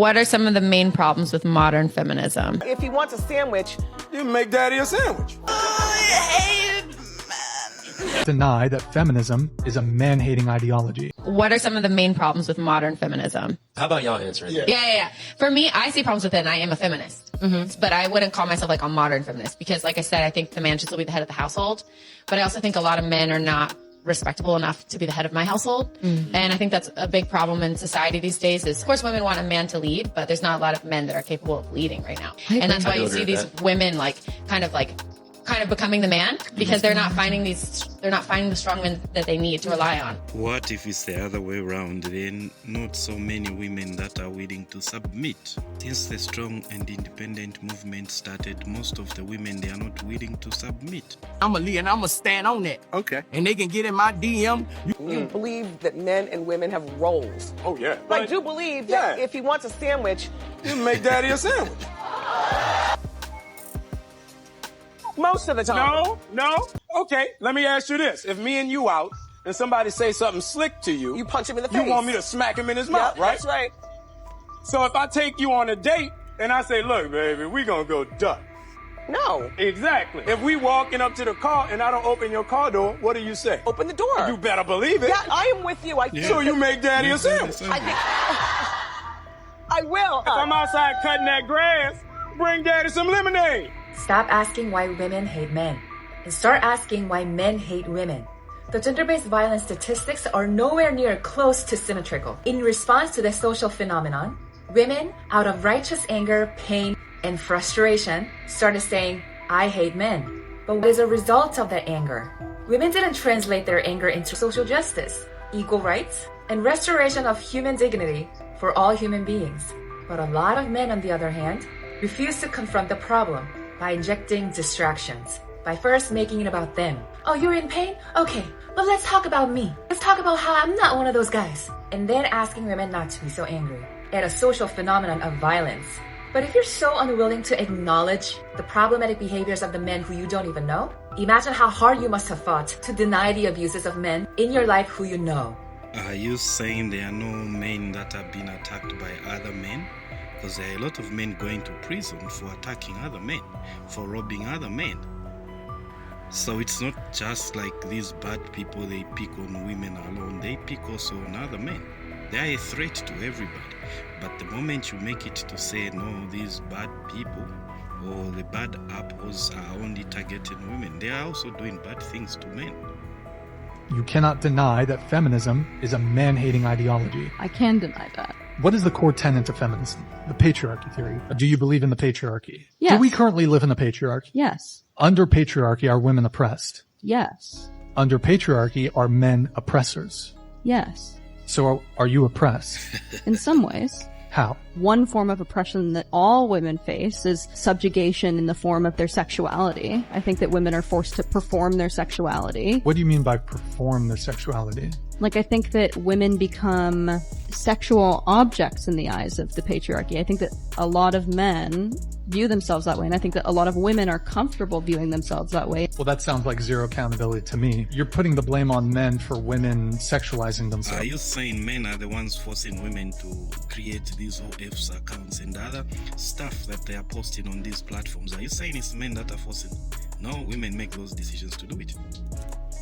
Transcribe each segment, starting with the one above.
What are some of the main problems with modern feminism? If he wants a sandwich, you make daddy a sandwich. Deny that feminism is a man-hating ideology. What are some of the main problems with modern feminism? How about y'all answering? Yeah. For me, I see problems with it, and I am a feminist. But I wouldn't call myself like a modern feminist because, like I said, I think the man should still be the head of the household. But I also think a lot of men are not respectable enough to be the head of my household. And I think that's a big problem in society these days is, of course, women want a man to lead, but there's not a lot of men that are capable of leading right now. And that's why you see these women kind of becoming the man because they're not finding the strong men that they need to rely on. What if it's the other way around? Then not so many women that are willing to submit. Since the strong and independent movement started, most of the women, they are not willing to submit. I'm a lead and I'm gonna stand on that. Okay. And they can get in my DM. you believe that men and women have roles. Oh, yeah. I do believe that if he wants a sandwich, you make daddy a sandwich. most of the time. No. Okay, let me ask you this. If me and you out and somebody say something slick to you, You punch him in the face. you want me to smack him in his mouth, right? That's right. So if I take you on a date and I say, look, baby, we gonna go duck. No. Exactly. If we walking up to the car and I don't open your car door, what do you say? Open the door. You better believe it. Yeah, I am with you. So you make daddy a sandwich. I think I will. If I'm outside cutting that grass, bring daddy some lemonade. Stop asking why women hate men and start asking why men hate women. The gender-based violence statistics are nowhere near close to symmetrical. In response to the social phenomenon, women, out of righteous anger, pain, and frustration, started saying, I hate men. But what is a result of that anger? Women didn't translate their anger into social justice, equal rights, and restoration of human dignity for all human beings. But a lot of men, on the other hand, refuse to confront the problem by injecting distractions, by first making it about them. Oh, you're in pain? Okay, but let's talk about me. Let's talk about how I'm not one of those guys. And then asking women not to be so angry at a social phenomenon of violence. But if you're so unwilling to acknowledge the problematic behaviors of the men who you don't even know, imagine how hard you must have fought to deny the abuses of men in your life who you know. Are you saying there are no men that have been attacked by other men? Because there are a lot of men going to prison for attacking other men, for robbing other men. So it's not just like these bad people, they pick on women alone, they pick also on other men. They are a threat to everybody. But the moment you make it to say, no, these bad people or the bad apples are only targeting women, they are also doing bad things to men. You cannot deny that feminism is a man-hating ideology. I can deny that. What is the core tenet of feminism? The patriarchy theory. Do you believe in the patriarchy? Yes. Do we currently live in the patriarchy? Yes. Under patriarchy, are women oppressed? Yes. Under patriarchy, are men oppressors? Yes. So are you oppressed? In some ways. How? One form of oppression that all women face is subjugation in the form of their sexuality. I think that women are forced to perform their sexuality. What do you mean by perform their sexuality? Like, I think that women become sexual objects in the eyes of the patriarchy. I think that a lot of men view themselves that way, and I think that a lot of women are comfortable viewing themselves that way. Well, that sounds like zero accountability to me. You're putting the blame on men for women sexualizing themselves. Are you saying men are the ones forcing women to create these OFs accounts and other stuff that they are posting on these platforms? Are you saying it's men that are forcing? No, women make those decisions to do it.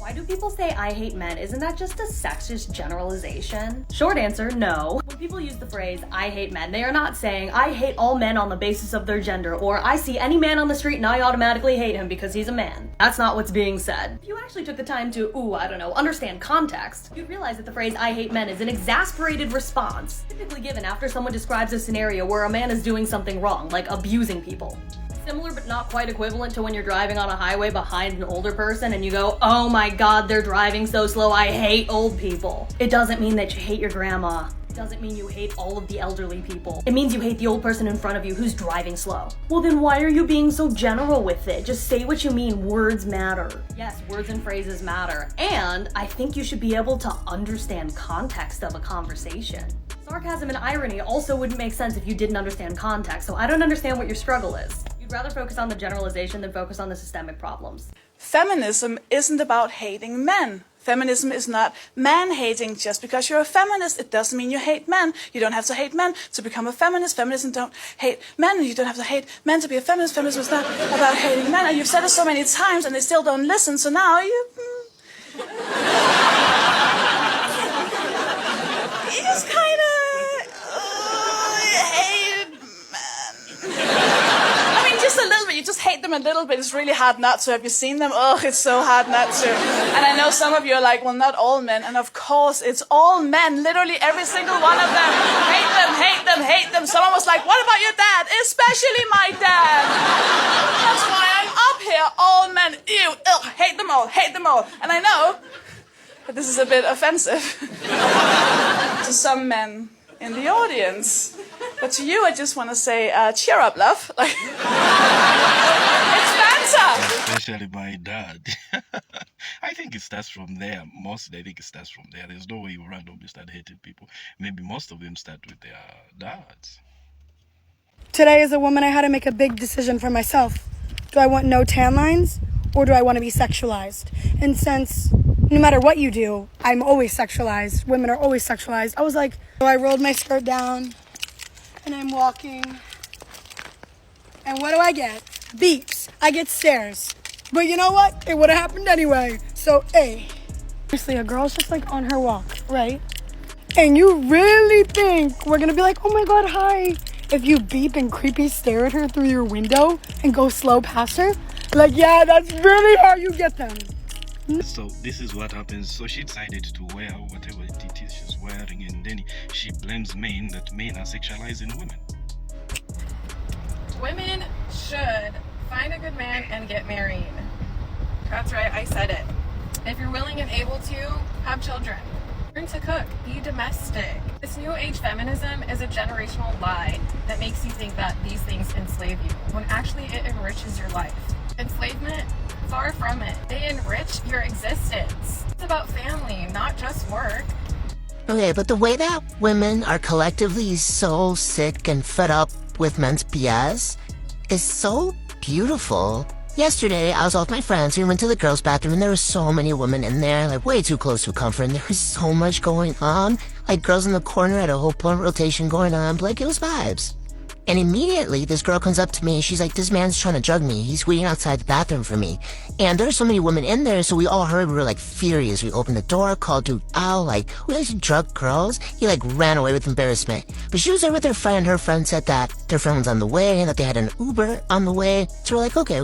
Why do people say I hate men? Isn't that just a sexist generalization? Short answer, no. When people use the phrase I hate men, they are not saying I hate all men on the basis of their gender, or I see any man on the street and I automatically hate him because he's a man. That's not what's being said. If you actually took the time to, understand context, you'd realize that the phrase I hate men is an exasperated response, typically given after someone describes a scenario where a man is doing something wrong, like abusing people. Similar but not quite equivalent to when you're driving on a highway behind an older person and you go, oh my god, they're driving so slow, I hate old people. It doesn't mean that you hate your grandma. It doesn't mean you hate all of the elderly people. It means you hate the old person in front of you who's driving slow. Well then why are you being so general with it? Just say what you mean, words matter. Yes, words and phrases matter. And I think you should be able to understand context of a conversation. Sarcasm and irony also wouldn't make sense if you didn't understand context, so I don't understand what your struggle is. You'd rather focus on the generalization than focus on the systemic problems. Feminism isn't about hating men. Feminism is not man-hating. Just because you're a feminist, it doesn't mean you hate men. You don't have to hate men to become a feminist. Feminism don't hate men. You don't have to hate men to be a feminist. Feminism is not about hating men. And you've said it so many times, and they still don't listen. So now you just kind of hate men. I mean, just a little bit. You just hate them a little bit. It's really hard not to. Have you seen them? Oh, it's so hard not to. And I know some of you are like, well, not all men. And of course, it's all men. Literally every single one of them. Hate them, hate them, hate them. Someone was like, what about your dad? Especially my dad. That's why I'm up here. All men. Ew, ugh, hate them all, hate them all. And I know that this is a bit offensive to some men in the audience. But to you, I just want to say, cheer up, love. Like, it's banter. Especially my dad. I think it starts from there. Mostly, I think it starts from there. There's no way you randomly start hating people. Maybe most of them start with their dads. Today, as a woman, I had to make a big decision for myself. Do I want no tan lines, or do I want to be sexualized? And since no matter what you do, I'm always sexualized. Women are always sexualized. I was like, so I rolled my skirt down, and I'm walking. And what do I get? Beeps. I get stares. But you know what? It would have happened anyway. So, hey. Seriously, a girl's just like on her walk, right? And you really think we're gonna be like, oh my God, hi. If you beep and creepy stare at her through your window and go slow past her, like, yeah, that's really how you get them. So this is what happens. So she decided to wear whatever it is she's wearing, and then she blames men that men are sexualizing women. Women should find a good man and get married. That's right, I said it. If you're willing and able to, have children. Learn to cook, be domestic. This new age feminism is a generational lie that makes you think that these things enslave you, when actually it enriches your life. Enslavement? Far from it. They enrich your existence. It's about family, not just work. Okay, but the way that women are collectively so sick and fed up with men's BS is so beautiful. Yesterday, I was with my friends. We went to the girls' bathroom, and there were so many women in there, like way too close to a comfort, and there was so much going on. Like, girls in the corner had a whole blunt rotation going on, but like, it was vibes. And immediately, this girl comes up to me, and she's like, this man's trying to drug me. He's waiting outside the bathroom for me. And there's so many women in there, so we all heard, we were like furious. We opened the door, called dude out, like, we actually drug girls. He like ran away with embarrassment. But she was there with her friend. Her friend said that their friend was on the way, and that they had an Uber on the way. So we're like, okay.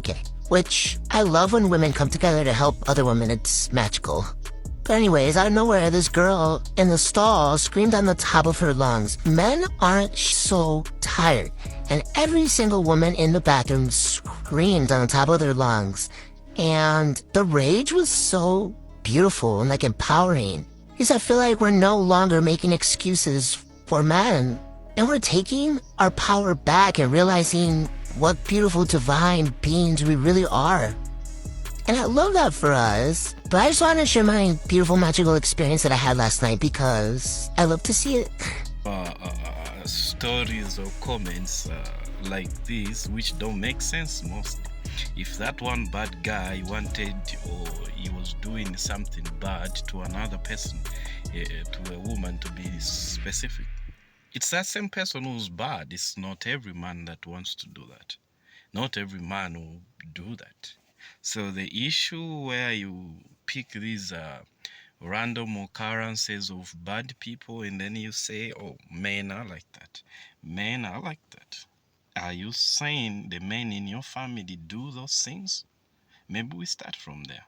Which, I love when women come together to help other women. It's magical. But anyways, out of nowhere, this girl in the stall screamed on the top of her lungs, men aren't so tired. And every single woman in the bathroom screamed on the top of their lungs. And the rage was so beautiful and like empowering. Because I feel like we're no longer making excuses for men. And we're taking our power back and realizing what beautiful divine beings we really are. And I love that for us. But I just want to share my beautiful magical experience that I had last night because I love to see it. Stories or comments like this which don't make sense mostly. If that one bad guy wanted or he was doing something bad to another person, to a woman to be specific, it's that same person who's bad. It's not every man that wants to do that. Not every man will do that. So the issue where you pick these random occurrences of bad people and then you say, oh, men are like that. Men are like that. Are you saying the men in your family do those things? Maybe we start from there.